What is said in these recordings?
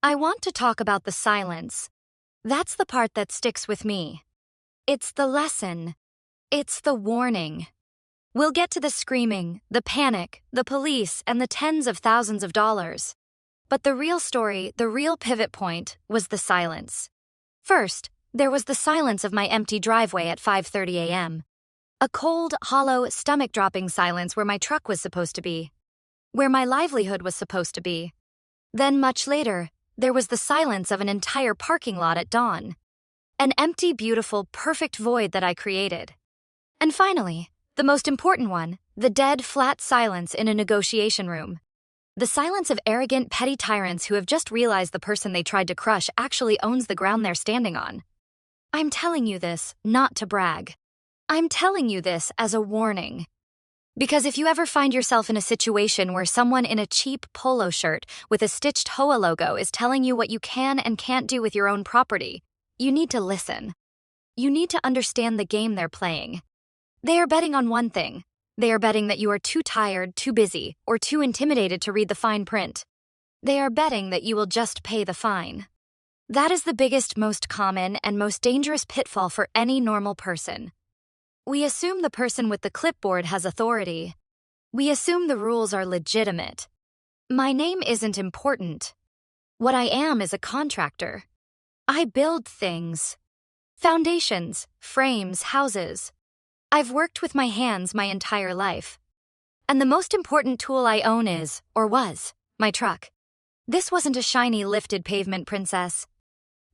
I want to talk about the silence. That's the part that sticks with me. It's the lesson. It's the warning. We'll get to the screaming, the panic, the police, and the tens of thousands of dollars. But the real story, the real pivot point, was the silence. First, there was the silence of my empty driveway at 5:30 a.m. A cold, hollow, stomach-dropping silence where my truck was supposed to be. Where my livelihood was supposed to be. Then much later, there was the silence of an entire parking lot at dawn. An empty, beautiful, perfect void that I created. And finally, the most important one, the dead, flat silence in a negotiation room. The silence of arrogant, petty tyrants who have just realized the person they tried to crush actually owns the ground they're standing on. I'm telling you this not to brag. I'm telling you this as a warning. Because if you ever find yourself in a situation where someone in a cheap polo shirt with a stitched HOA logo is telling you what you can and can't do with your own property, you need to listen. You need to understand the game they're playing. They are betting on one thing. They are betting that you are too tired, too busy, or too intimidated to read the fine print. They are betting that you will just pay the fine. That is the biggest, most common, and most dangerous pitfall for any normal person. We assume the person with the clipboard has authority. We assume the rules are legitimate. My name isn't important. What I am is a contractor. I build things. Foundations, frames, houses. I've worked with my hands my entire life. And the most important tool I own is, or was, my truck. This wasn't a shiny lifted pavement princess.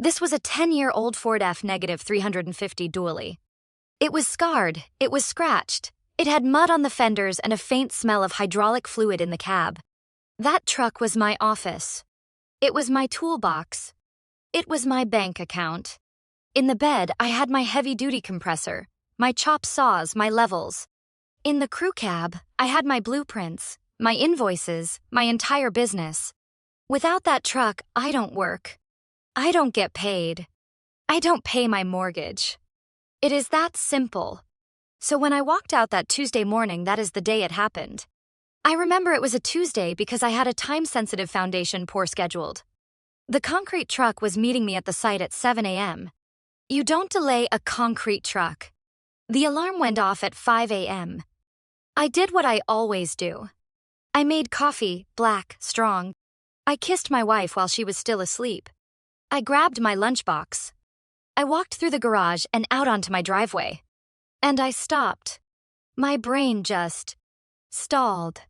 This was a 10-year-old Ford F-350 dually. It was scarred, it was scratched, it had mud on the fenders and a faint smell of hydraulic fluid in the cab. That truck was my office. It was my toolbox. It was my bank account. In the bed, I had my heavy-duty compressor, my chop saws, my levels. In the crew cab, I had my blueprints, my invoices, my entire business. Without that truck, I don't work. I don't get paid. I don't pay my mortgage. It is that simple. So when I walked out that Tuesday morning, that is the day it happened. I remember it was a Tuesday because I had a time-sensitive foundation pour scheduled. The concrete truck was meeting me at the site at 7 a.m. You don't delay a concrete truck. The alarm went off at 5 a.m. I did what I always do. I made coffee, black, strong. I kissed my wife while she was still asleep. I grabbed my lunchbox. I walked through the garage and out onto my driveway. And I stopped. My brain just stalled.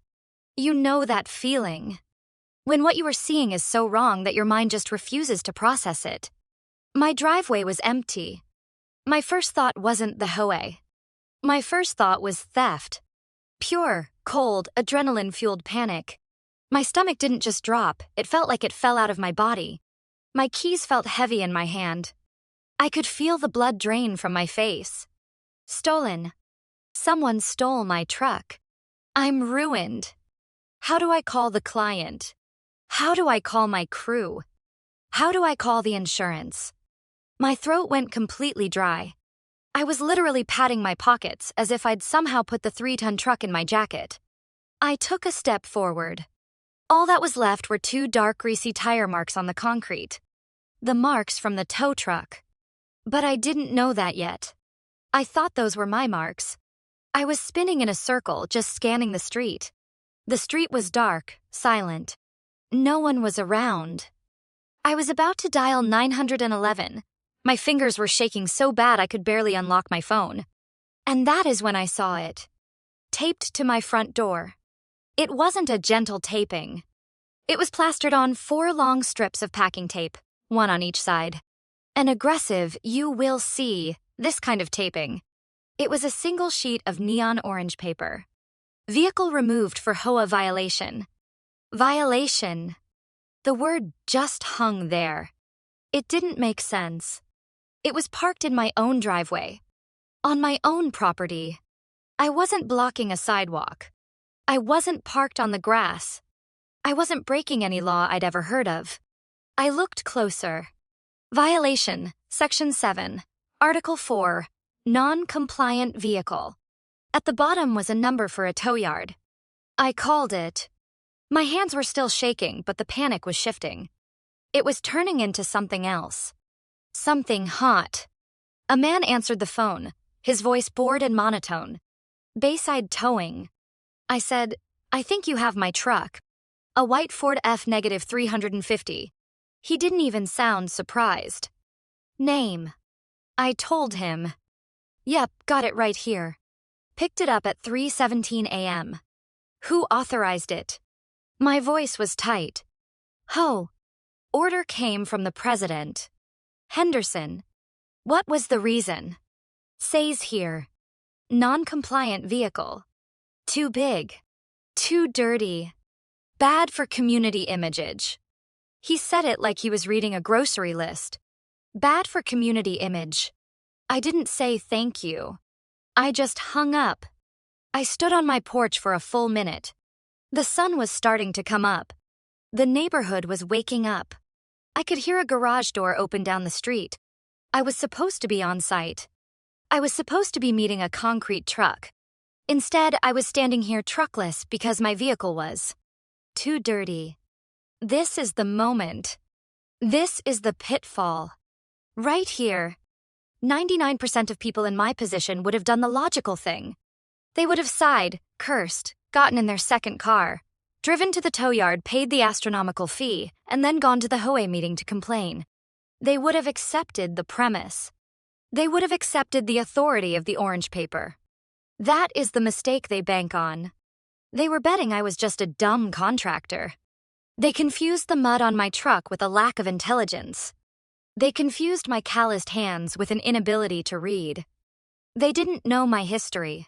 You know that feeling. When what you are seeing is so wrong that your mind just refuses to process it. My driveway was empty. My first thought wasn't the HOA. My first thought was theft. Pure, cold, adrenaline-fueled panic. My stomach didn't just drop, it felt like it fell out of my body. My keys felt heavy in my hand. I could feel the blood drain from my face. Stolen. Someone stole my truck. I'm ruined. How do I call the client? How do I call my crew? How do I call the insurance? My throat went completely dry. I was literally patting my pockets as if I'd somehow put the 3-ton truck in my jacket. I took a step forward. All that was left were 2 dark, greasy tire marks on the concrete. The marks from the tow truck. But I didn't know that yet. I thought those were my marks. I was spinning in a circle, just scanning the street. The street was dark, silent. No one was around. I was about to dial 911. My fingers were shaking so bad I could barely unlock my phone. And that is when I saw it. Taped to my front door. It wasn't a gentle taping. It was plastered on 4 long strips of packing tape, 1 on each side. An aggressive, you will see, this kind of taping. It was a single sheet of neon orange paper. Vehicle removed for HOA violation. Violation. The word just hung there. It didn't make sense. It was parked in my own driveway. On my own property. I wasn't blocking a sidewalk. I wasn't parked on the grass. I wasn't breaking any law I'd ever heard of. I looked closer. Violation, Section 7, Article 4, Non-Compliant Vehicle. At the bottom was a number for a tow yard. I called it. My hands were still shaking, but the panic was shifting. It was turning into something else. Something hot. A man answered the phone, his voice bored and monotone. Bayside Towing. I said, I think you have my truck. A white Ford F-350. He didn't even sound surprised. Name. I told him. Yep, got it right here. Picked it up at 3:17 a.m. Who authorized it? My voice was tight. Ho. Order came from the president. Henderson. What was the reason? Says here. Non-compliant vehicle. Too big. Too dirty. Bad for community image. He said it like he was reading a grocery list. Bad for community image. I didn't say thank you. I just hung up. I stood on my porch for a full minute. The sun was starting to come up. The neighborhood was waking up. I could hear a garage door open down the street. I was supposed to be on site. I was supposed to be meeting a concrete truck. Instead, I was standing here truckless because my vehicle was too dirty. This is the moment. This is the pitfall. Right here. 99% of people in my position would have done the logical thing. They would have sighed, cursed, gotten in their second car, driven to the tow yard, paid the astronomical fee, and then gone to the HOA meeting to complain. They would have accepted the premise. They would have accepted the authority of the orange paper. That is the mistake they bank on. They were betting I was just a dumb contractor. They confused the mud on my truck with a lack of intelligence. They confused my calloused hands with an inability to read. They didn't know my history.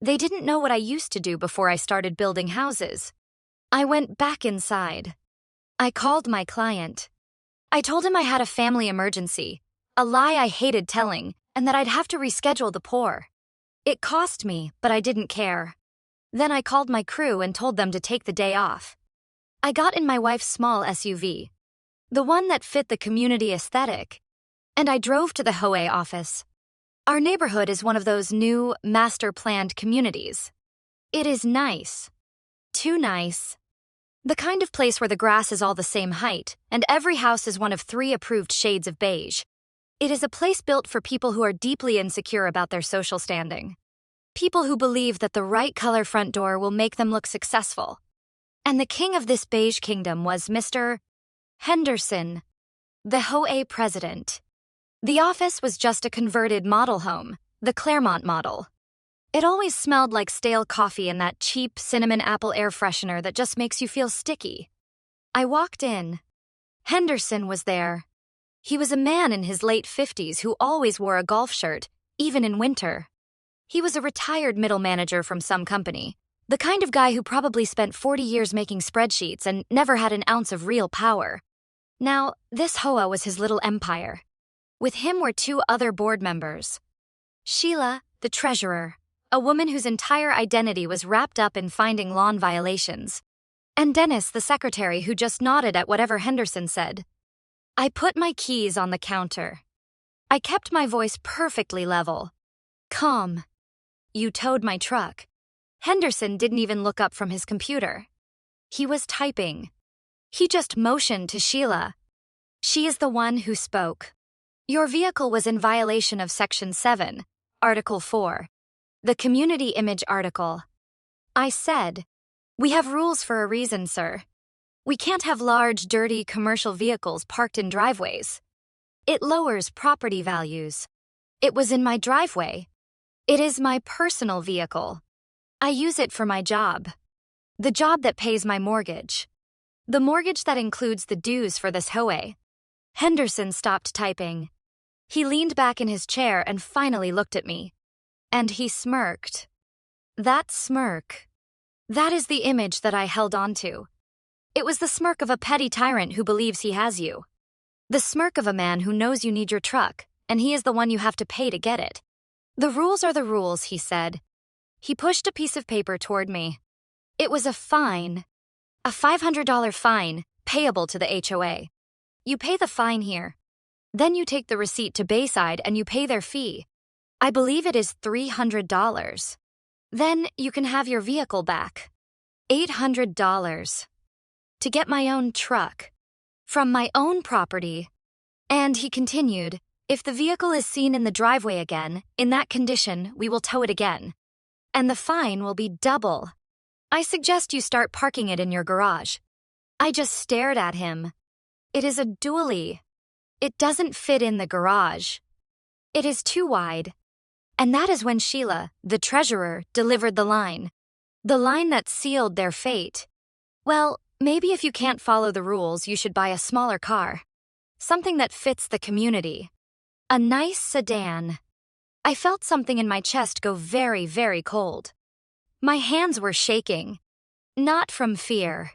They didn't know what I used to do before I started building houses. I went back inside. I called my client. I told him I had a family emergency, a lie I hated telling, and that I'd have to reschedule the pour. It cost me, but I didn't care. Then I called my crew and told them to take the day off. I got in my wife's small SUV, the one that fit the community aesthetic, and I drove to the HOA office. Our neighborhood is one of those new, master-planned communities. It is nice. Too nice. The kind of place where the grass is all the same height, and every house is one of 3 approved shades of beige. It is a place built for people who are deeply insecure about their social standing. People who believe that the right color front door will make them look successful. And the king of this beige kingdom was Mr. Henderson, the HOA president. The office was just a converted model home, the Claremont model. It always smelled like stale coffee and that cheap cinnamon apple air freshener that just makes you feel sticky. I walked in. Henderson was there. He was a man in his late 50s who always wore a golf shirt, even in winter. He was a retired middle manager from some company, the kind of guy who probably spent 40 years making spreadsheets and never had an ounce of real power. Now, this HOA was his little empire. With him were 2 other board members. Sheila, the treasurer, a woman whose entire identity was wrapped up in finding lawn violations, and Dennis, the secretary, who just nodded at whatever Henderson said. I put my keys on the counter. I kept my voice perfectly level. Calm. You towed my truck. Henderson didn't even look up from his computer. He was typing. He just motioned to Sheila. She is the one who spoke. Your vehicle was in violation of Section 7, Article 4, the Community Image Article. I said, we have rules for a reason, sir. We can't have large, dirty commercial vehicles parked in driveways. It lowers property values. It was in my driveway. It is my personal vehicle. I use it for my job. The job that pays my mortgage. The mortgage that includes the dues for this HOA. Henderson stopped typing. He leaned back in his chair and finally looked at me. And he smirked. That smirk. That is the image that I held onto. It was the smirk of a petty tyrant who believes he has you. The smirk of a man who knows you need your truck, and he is the one you have to pay to get it. The rules are the rules, he said. He pushed a piece of paper toward me. It was a fine. A $500 fine, payable to the HOA. You pay the fine here. Then you take the receipt to Bayside and you pay their fee. I believe it is $300. Then you can have your vehicle back. $800. To get my own truck. From my own property. And he continued, if the vehicle is seen in the driveway again, in that condition, we will tow it again. And the fine will be double. I suggest you start parking it in your garage. I just stared at him. It is a dually. It doesn't fit in the garage. It is too wide. And that is when Sheila, the treasurer, delivered the line. The line that sealed their fate. Well, maybe if you can't follow the rules, you should buy a smaller car. Something that fits the community. A nice sedan. I felt something in my chest go very, very cold. My hands were shaking. Not from fear.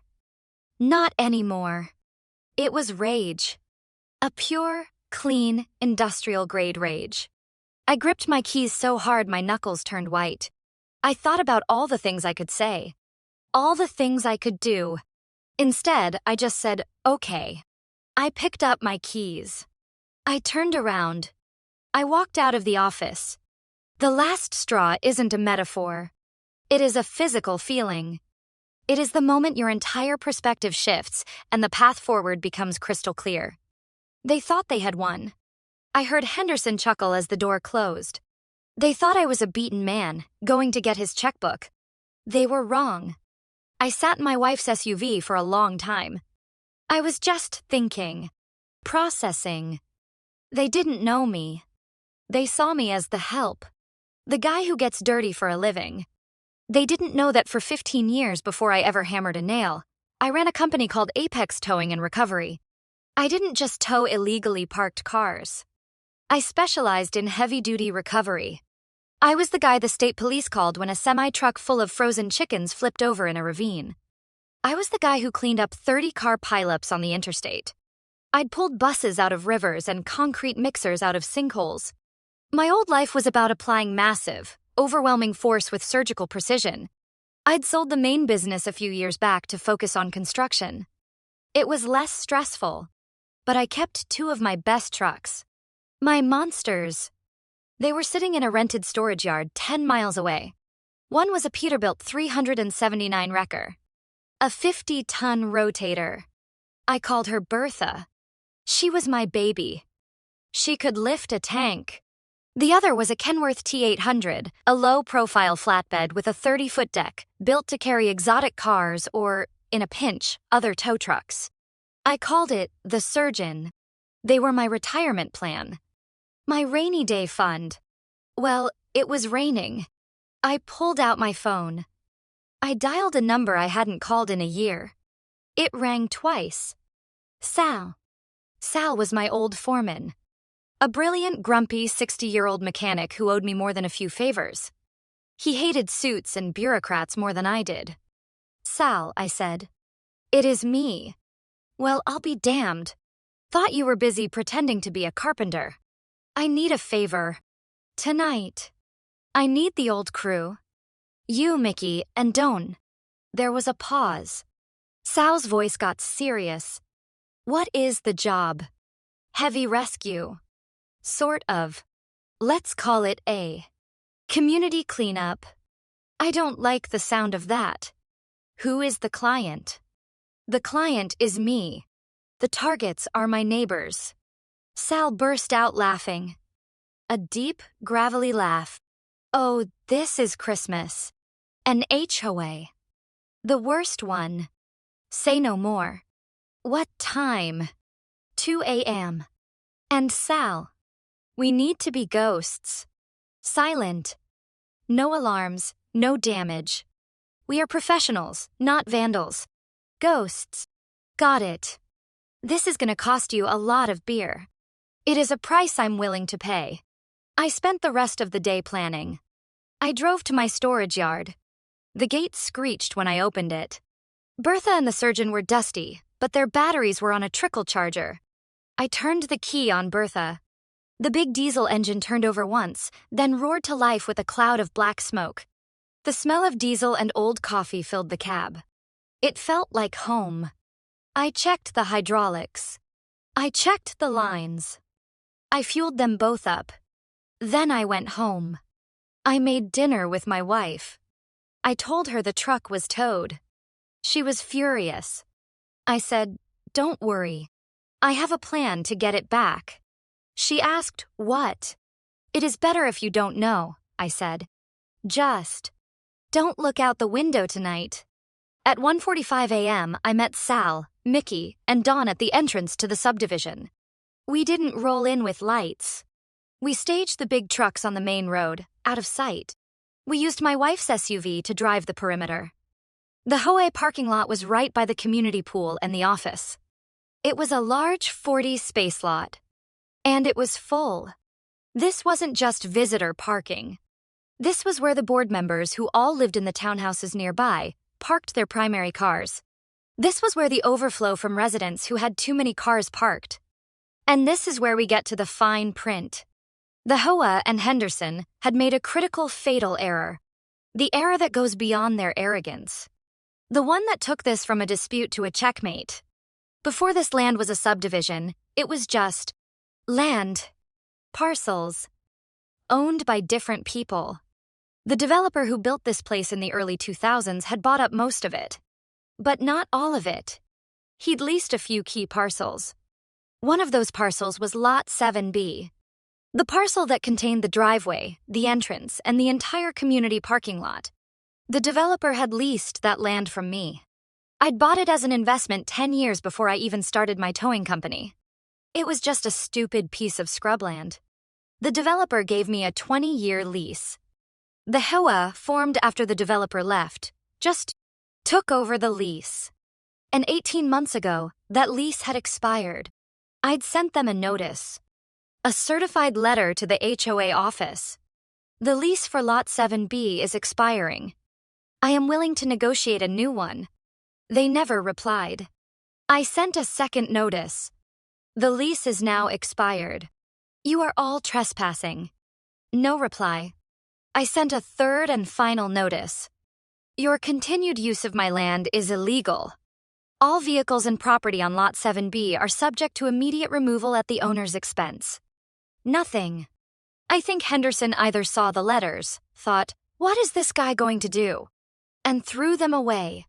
Not anymore. It was rage. A pure, clean, industrial-grade rage. I gripped my keys so hard my knuckles turned white. I thought about all the things I could say. All the things I could do. Instead, I just said, okay. I picked up my keys. I turned around. I walked out of the office. The last straw isn't a metaphor. It is a physical feeling. It is the moment your entire perspective shifts and the path forward becomes crystal clear. They thought they had won. I heard Henderson chuckle as the door closed. They thought I was a beaten man, going to get his checkbook. They were wrong. I sat in my wife's SUV for a long time. I was just thinking, processing. They didn't know me. They saw me as the help, the guy who gets dirty for a living. They didn't know that for 15 years before I ever hammered a nail, I ran a company called Apex Towing and Recovery. I didn't just tow illegally parked cars. I specialized in heavy-duty recovery. I was the guy the state police called when a semi-truck full of frozen chickens flipped over in a ravine. I was the guy who cleaned up 30 car pileups on the interstate. I'd pulled buses out of rivers and concrete mixers out of sinkholes. My old life was about applying massive, overwhelming force with surgical precision. I'd sold the main business a few years back to focus on construction. It was less stressful, but I kept two of my best trucks. My monsters. They were sitting in a rented storage yard 10 miles away. One was a Peterbilt 379 wrecker. A 50-ton rotator. I called her Bertha. She was my baby. She could lift a tank. The other was a Kenworth T800, a low-profile flatbed with a 30-foot deck, built to carry exotic cars or, in a pinch, other tow trucks. I called it the Surgeon. They were my retirement plan. My rainy day fund. Well, it was raining. I pulled out my phone. I dialed a number I hadn't called in a year. It rang twice. Sal. Sal was my old foreman. A brilliant, grumpy 60-year-old mechanic who owed me more than a few favors. He hated suits and bureaucrats more than I did. Sal, I said. It is me. Well, I'll be damned. Thought you were busy pretending to be a carpenter. I need a favor. Tonight. I need the old crew. You, Mickey, and Don. There was a pause. Sal's voice got serious. What is the job? Heavy rescue. Sort of. Let's call it a community cleanup. I don't like the sound of that. Who is the client? The client is me. The targets are my neighbors. Sal burst out laughing. A deep, gravelly laugh. Oh, this is Christmas. An HOA. The worst one. Say no more. What time? 2 a.m. And Sal. We need to be ghosts. Silent. No alarms, no damage. We are professionals, not vandals. Ghosts. Got it. This is gonna cost you a lot of beer. It is a price I'm willing to pay. I spent the rest of the day planning. I drove to my storage yard. The gate screeched when I opened it. Bertha and the surgeon were dusty, but their batteries were on a trickle charger. I turned the key on Bertha. The big diesel engine turned over once, then roared to life with a cloud of black smoke. The smell of diesel and old coffee filled the cab. It felt like home. I checked the hydraulics. I checked the lines. I fueled them both up. Then I went home. I made dinner with my wife. I told her the truck was towed. She was furious. I said, "Don't worry. I have a plan to get it back. She asked, what? It is better if you don't know, I said. Just don't look out the window tonight. At 1:45 a.m., I met Sal, Mickey, and Dawn at the entrance to the subdivision. We didn't roll in with lights. We staged the big trucks on the main road, out of sight. We used my wife's SUV to drive the perimeter. The HOA parking lot was right by the community pool and the office. It was a large 40-space lot. And it was full. This wasn't just visitor parking. This was where the board members, who all lived in the townhouses nearby, parked their primary cars. This was where the overflow from residents who had too many cars parked. And this is where we get to the fine print. The HOA and Henderson had made a critical, fatal error. The error that goes beyond their arrogance. The one that took this from a dispute to a checkmate. Before this land was a subdivision, it was just land. Parcels. Owned by different people. The developer who built this place in the early 2000s had bought up most of it. But not all of it. He'd leased a few key parcels. One of those parcels was Lot 7B. The parcel that contained the driveway, the entrance, and the entire community parking lot. The developer had leased that land from me. I'd bought it as an investment 10 years before I even started my towing company. It was just a stupid piece of scrubland. The developer gave me a 20-year lease. The HOA, formed after the developer left, just took over the lease. And 18 months ago, that lease had expired. I'd sent them a notice. A certified letter to the HOA office. The lease for Lot 7B is expiring. I am willing to negotiate a new one. They never replied. I sent a second notice. The lease is now expired. You are all trespassing. No reply. I sent a third and final notice. Your continued use of my land is illegal. All vehicles and property on Lot 7B are subject to immediate removal at the owner's expense. Nothing. I think Henderson either saw the letters, thought, what is this guy going to do? And threw them away.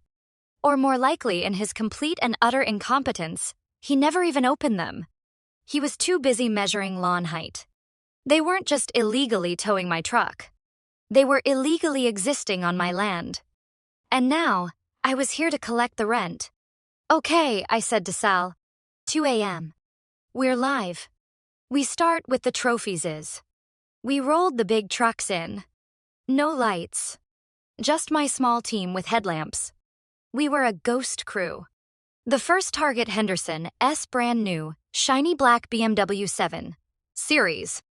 Or more likely, in his complete and utter incompetence, he never even opened them. He was too busy measuring lawn height. They weren't just illegally towing my truck. They were illegally existing on my land. And now, I was here to collect the rent. Okay, I said to Sal. 2 a.m. We're live. We start with the trophies. We rolled the big trucks in. No lights. Just my small team with headlamps. We were a ghost crew. The first target, Henderson, brand new, shiny black BMW 7 Series.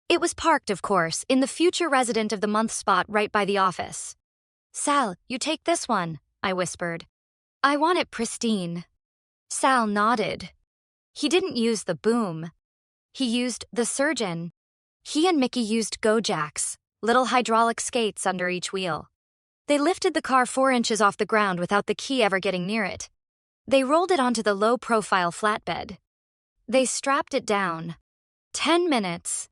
It was parked, of course, in the future resident of the month spot right by the office. Sal, you take this one, I whispered. I want it pristine. Sal nodded. He didn't use the boom. He used the surgeon. He and Mickey used go-jacks, little hydraulic skates under each wheel. They lifted the car 4 inches off the ground without the key ever getting near it. They rolled it onto the low-profile flatbed. They strapped it down. 10 minutes.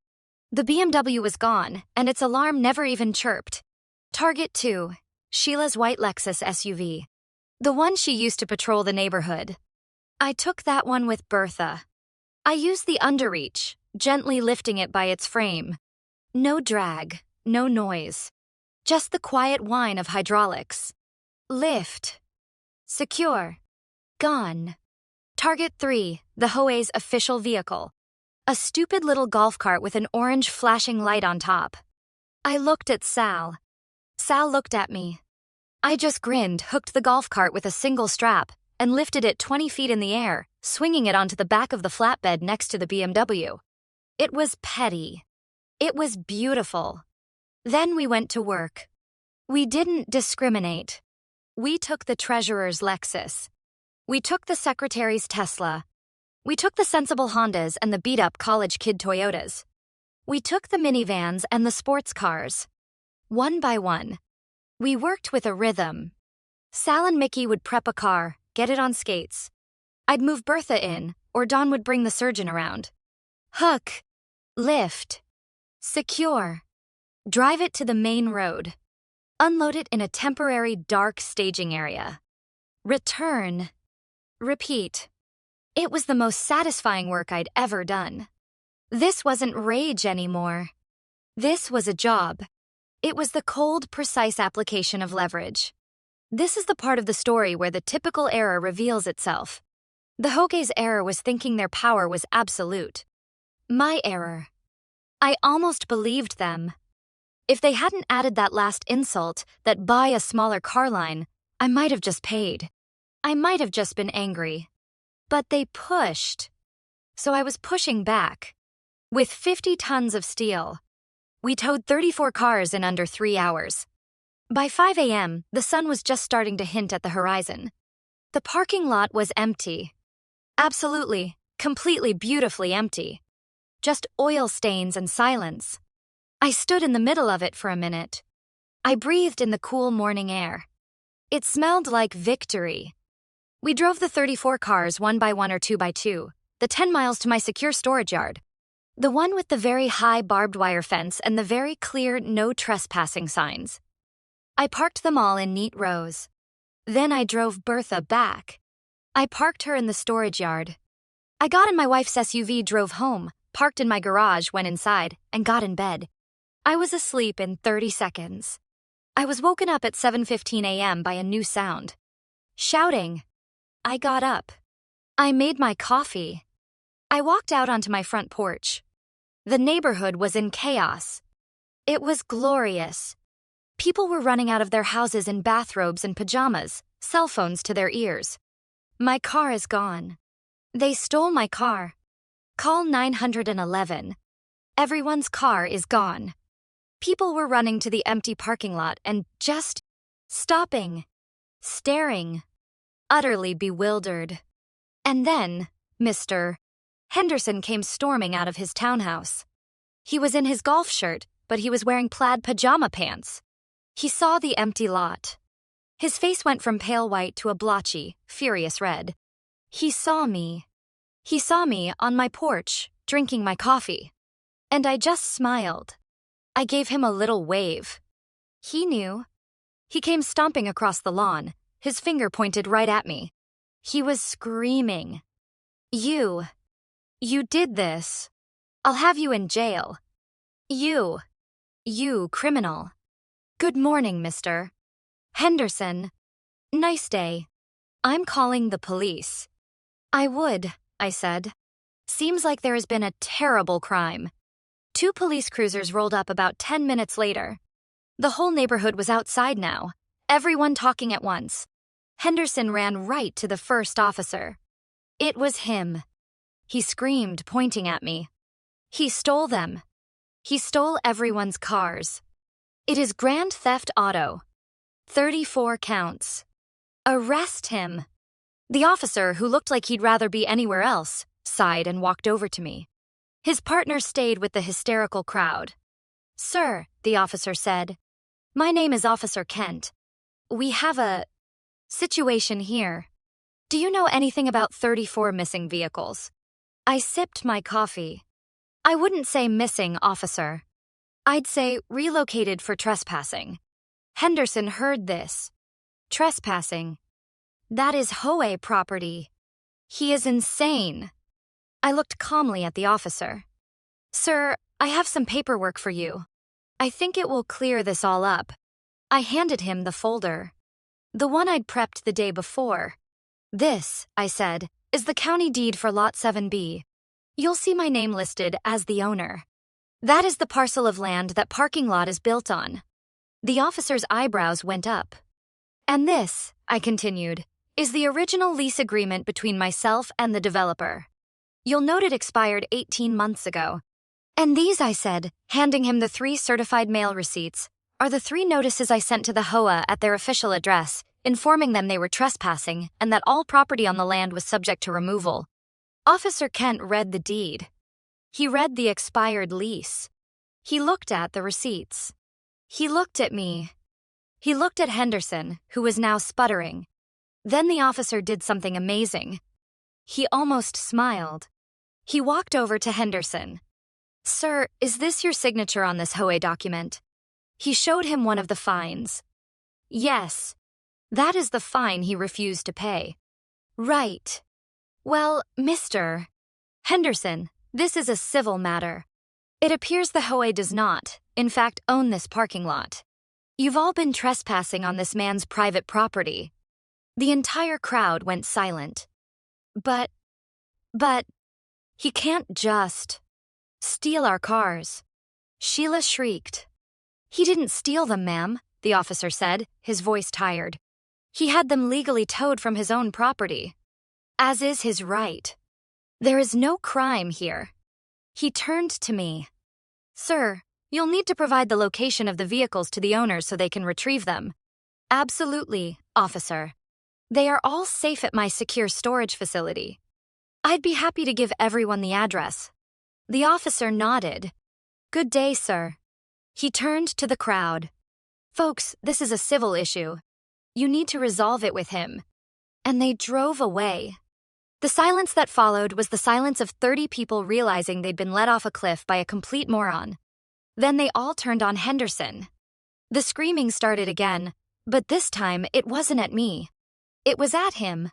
The BMW was gone, and its alarm never even chirped. Target 2, Sheila's white Lexus SUV. The one she used to patrol the neighborhood. I took that one with Bertha. I used the underreach, gently lifting it by its frame. No drag, no noise. Just the quiet whine of hydraulics. Lift. Secure. Gone. Target 3, the HOA's official vehicle. A stupid little golf cart with an orange flashing light on top. I looked at Sal. Sal looked at me. I just grinned, hooked the golf cart with a single strap, and lifted it 20 feet in the air, swinging it onto the back of the flatbed next to the BMW. It was petty. It was beautiful. Then we went to work. We didn't discriminate. We took the treasurer's Lexus. We took the secretary's Tesla. We took the sensible Hondas and the beat-up college kid Toyotas. We took the minivans and the sports cars. One by one. We worked with a rhythm. Sal and Mickey would prep a car, get it on skates. I'd move Bertha in, or Dawn would bring the surgeon around. Hook. Lift. Secure. Drive it to the main road. Unload it in a temporary dark staging area. Return. Repeat. It was the most satisfying work I'd ever done. This wasn't rage anymore. This was a job. It was the cold, precise application of leverage. This is the part of the story where the typical error reveals itself. The HOA's error was thinking their power was absolute. My error. I almost believed them. If they hadn't added that last insult, that buy a smaller car line, I might have just paid. I might have just been angry. But they pushed. So I was pushing back. With 50 tons of steel. We towed 34 cars in under 3 hours. By 5 a.m., the sun was just starting to hint at the horizon. The parking lot was empty. Absolutely, completely beautifully empty. Just oil stains and silence. I stood in the middle of it for a minute. I breathed in the cool morning air. It smelled like victory. We drove the 34 cars 1 by 1 or 2 by 2, the 10 miles to my secure storage yard. The one with the very high barbed wire fence and the very clear no trespassing signs. I parked them all in neat rows. Then I drove Bertha back. I parked her in the storage yard. I got in my wife's SUV, drove home, parked in my garage, went inside, and got in bed. I was asleep in 30 seconds. I was woken up at 7:15 a.m. by a new sound. Shouting. I got up. I made my coffee. I walked out onto my front porch. The neighborhood was in chaos. It was glorious. People were running out of their houses in bathrobes and pajamas, cell phones to their ears. My car is gone. They stole my car. Call 911. Everyone's car is gone. People were running to the empty parking lot and just stopping, staring, utterly bewildered. And then, Mr. Henderson came storming out of his townhouse. He was in his golf shirt, but he was wearing plaid pajama pants. He saw the empty lot. His face went from pale white to a blotchy, furious red. He saw me. He saw me on my porch, drinking my coffee. And I just smiled. I gave him a little wave. He knew. He came stomping across the lawn, his finger pointed right at me. He was screaming. You did this. I'll have you in jail. You criminal. Good morning, Mr. Henderson. Nice day. I'm calling the police. I would, I said. Seems like there has been a terrible crime. 2 police cruisers rolled up about 10 minutes later. The whole neighborhood was outside now, everyone talking at once. Henderson ran right to the first officer. It was him. He screamed, pointing at me. He stole them. He stole everyone's cars. It is grand theft auto. 34 counts. Arrest him. The officer, who looked like he'd rather be anywhere else, sighed and walked over to me. His partner stayed with the hysterical crowd. Sir, the officer said, my name is Officer Kent. We have a situation here. Do you know anything about 34 missing vehicles? I sipped my coffee. I wouldn't say missing, officer. I'd say relocated for trespassing. Henderson heard this. Trespassing. That is HOA property. He is insane. I looked calmly at the officer. Sir, I have some paperwork for you. I think it will clear this all up. I handed him the folder. The one I'd prepped the day before. This, I said, is the county deed for Lot 7B. You'll see my name listed as the owner. That is the parcel of land that parking lot is built on. The officer's eyebrows went up. And this, I continued, is the original lease agreement between myself and the developer. You'll note it expired 18 months ago. And these, I said, handing him the 3 certified mail receipts, are the 3 notices I sent to the HOA at their official address, informing them they were trespassing and that all property on the land was subject to removal. Officer Kent read the deed. He read the expired lease. He looked at the receipts. He looked at me. He looked at Henderson, who was now sputtering. Then the officer did something amazing. He almost smiled. He walked over to Henderson. Sir, is this your signature on this HOA document? He showed him one of the fines. Yes. That is the fine he refused to pay. Right. Well, Mr. Henderson, this is a civil matter. It appears the HOA does not, in fact, own this parking lot. You've all been trespassing on this man's private property. The entire crowd went silent. But, he can't just steal our cars. Sheila shrieked. He didn't steal them, ma'am, the officer said, his voice tired. He had them legally towed from his own property, as is his right. There is no crime here. He turned to me. Sir, you'll need to provide the location of the vehicles to the owners so they can retrieve them. Absolutely, officer. They are all safe at my secure storage facility. I'd be happy to give everyone the address. The officer nodded. Good day, sir. He turned to the crowd. Folks, this is a civil issue. You need to resolve it with him. And they drove away. The silence that followed was the silence of 30 people realizing they'd been let off a cliff by a complete moron. Then they all turned on Henderson. The screaming started again, but this time it wasn't at me. It was at him.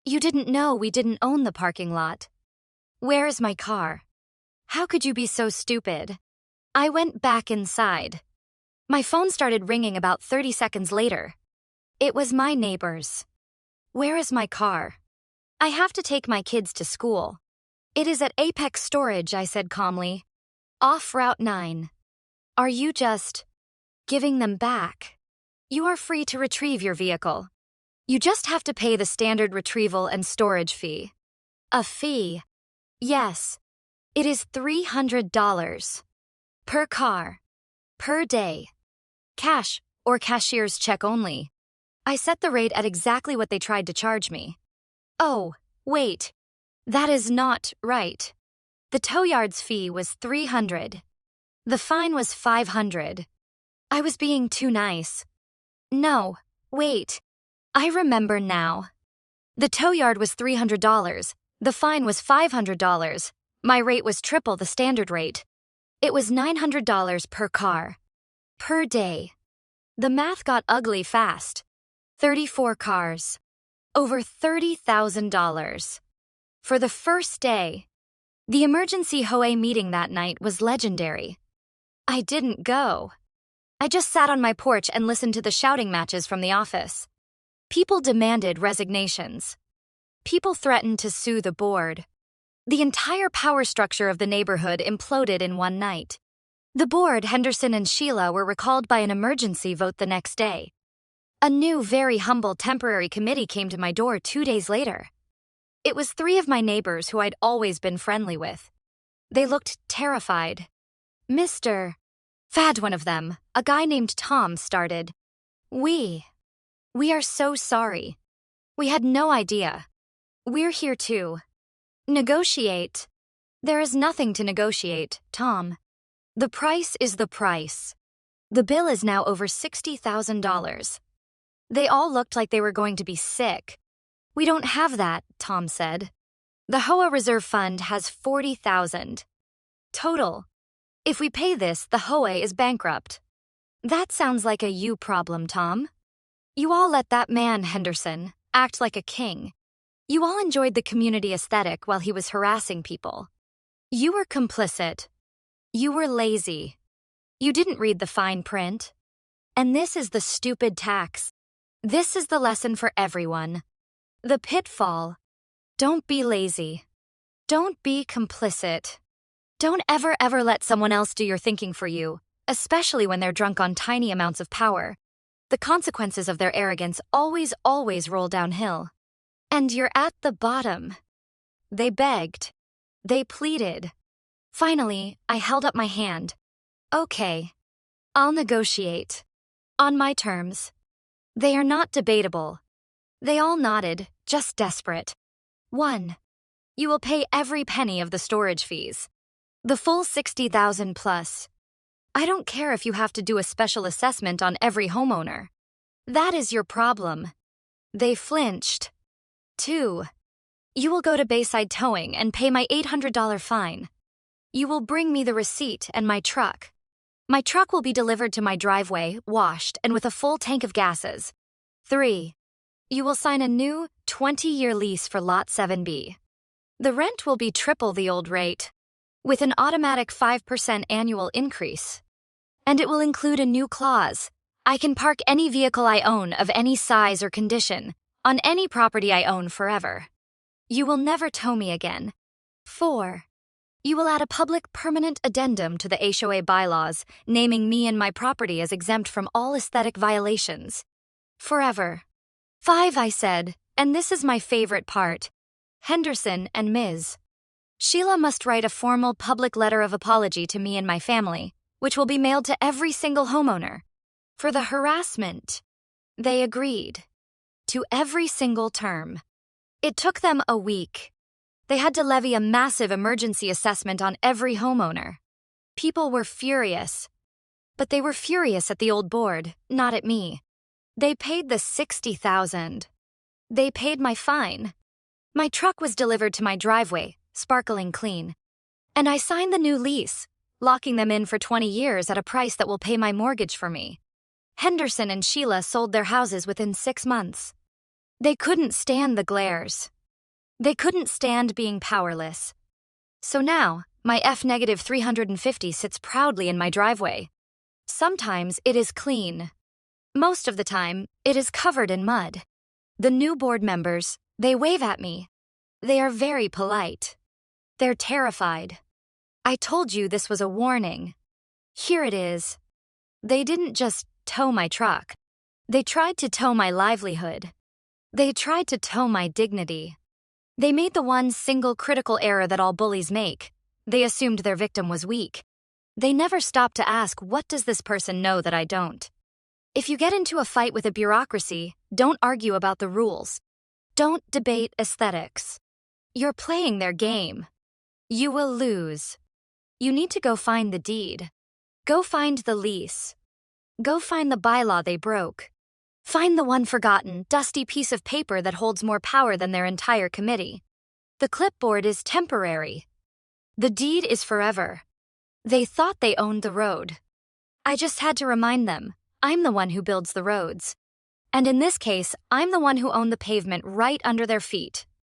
You didn't know we didn't own the parking lot. Where is my car? How could you be so stupid? I went back inside. My phone started ringing about 30 seconds later. It was my neighbor's. Where is my car? I have to take my kids to school. It is at Apex Storage, I said calmly. Off Route 9. Are you just giving them back? You are free to retrieve your vehicle. You just have to pay the standard retrieval and storage fee. A fee? Yes. It is $300. Per car. Per day. Cash or cashier's check only. I set the rate at exactly what they tried to charge me. Oh, wait. That is not right. The tow yard's fee was $300. The fine was $500. I was being too nice. No, wait. I remember now. The tow yard was $300. The fine was $500. My rate was triple the standard rate. It was $900 per car. Per day. The math got ugly fast. 34 cars. Over $30,000. For the first day. The emergency HOA meeting that night was legendary. I didn't go. I just sat on my porch and listened to the shouting matches from the office. People demanded resignations. People threatened to sue the board. The entire power structure of the neighborhood imploded in one night. The board, Henderson and Sheila, were recalled by an emergency vote the next day. A new, very humble temporary committee came to my door 2 days later. It was 3 of my neighbors who I'd always been friendly with. They looked terrified. Mr. Fad, one of them, a guy named Tom, started. We are so sorry. We had no idea. We're here to negotiate. There is nothing to negotiate, Tom. The price is the price. The bill is now over $60,000. They all looked like they were going to be sick. We don't have that, Tom said. The HOA reserve fund has $40,000. Total. If we pay this, the HOA is bankrupt. That sounds like a you problem, Tom. You all let that man, Henderson, act like a king. You all enjoyed the community aesthetic while he was harassing people. You were complicit. You were lazy. You didn't read the fine print. And this is the stupid tax. This is the lesson for everyone. The pitfall. Don't be lazy. Don't be complicit. Don't ever let someone else do your thinking for you, especially when they're drunk on tiny amounts of power. The consequences of their arrogance always roll downhill. And you're at the bottom. They begged. They pleaded. Finally, I held up my hand. Okay. I'll negotiate. On my terms. They are not debatable. They all nodded, just desperate. 1. You will pay every penny of the storage fees. The full $60,000 plus. I don't care if you have to do a special assessment on every homeowner. That is your problem. They flinched. 2. You will go to Bayside Towing and pay my $800 fine. You will bring me the receipt and my truck. My truck will be delivered to my driveway, washed, and with a full tank of gases. 3. You will sign a new 20-year lease for Lot 7B. The rent will be triple the old rate, with an automatic 5% annual increase. And it will include a new clause. I can park any vehicle I own of any size or condition on any property I own forever. You will never tow me again. 4. You will add a public permanent addendum to the HOA bylaws, naming me and my property as exempt from all aesthetic violations. Forever. 5. I said, and this is my favorite part. Henderson and Ms. Sheila must write a formal public letter of apology to me and my family, which will be mailed to every single homeowner. For the harassment. They agreed. To every single term. It took them a week. They had to levy a massive emergency assessment on every homeowner. People were furious. But they were furious at the old board, not at me. They paid the $60,000. They paid my fine. My truck was delivered to my driveway, sparkling clean. And I signed the new lease, locking them in for 20 years at a price that will pay my mortgage for me. Henderson and Sheila sold their houses within 6 months. They couldn't stand the glares. They couldn't stand being powerless. So now, my F-350 sits proudly in my driveway. Sometimes it is clean. Most of the time, it is covered in mud. The new board members, they wave at me. They are very polite. They're terrified. I told you this was a warning. Here it is. They didn't just tow my truck. They tried to tow my livelihood. They tried to tow my dignity. They made the one single critical error that all bullies make. They assumed their victim was weak. They never stopped to ask, what does this person know that I don't? If you get into a fight with a bureaucracy, don't argue about the rules. Don't debate aesthetics. You're playing their game. You will lose. You need to go find the deed. Go find the lease. Go find the bylaw they broke. Find the one forgotten, dusty piece of paper that holds more power than their entire committee. The clipboard is temporary. The deed is forever. They thought they owned the road. I just had to remind them, I'm the one who builds the roads. And in this case, I'm the one who owned the pavement right under their feet.